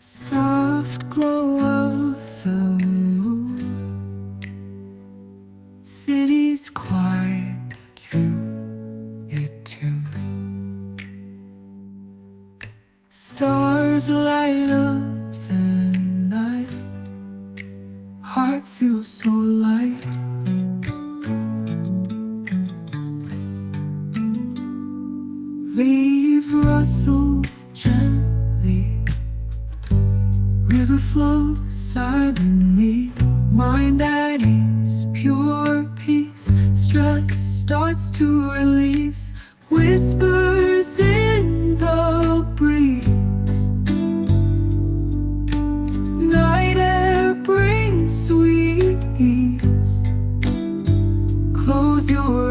Soft glow of the moon, city's quiet to your tune. Stars light up the night, heart feels so light. Leaves rustle gently, river flows silently. Mind at ease, pure peace. Stress starts to release. Whispers in the breeze. Night air brings sweet ease. Close your eyes.